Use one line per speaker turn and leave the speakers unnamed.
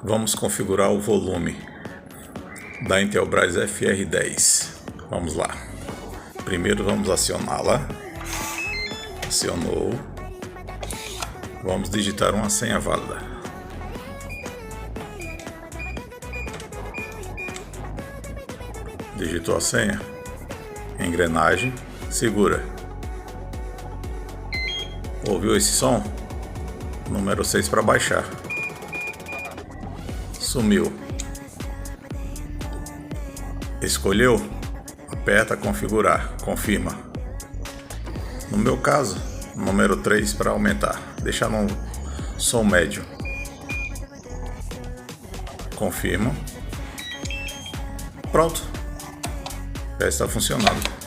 Vamos configurar o volume da Intelbras FR10. Vamos lá. Primeiro vamos acioná-la. Acionou. Vamos digitar uma senha válida. Digitou a senha. Engrenagem. Segura. Ouviu esse som? Número 6 para baixar. Sumiu. Escolheu? Aperta configurar. Confirma. No meu caso, número 3 para aumentar. Deixar no som médio. Confirma. Pronto. Já está funcionando.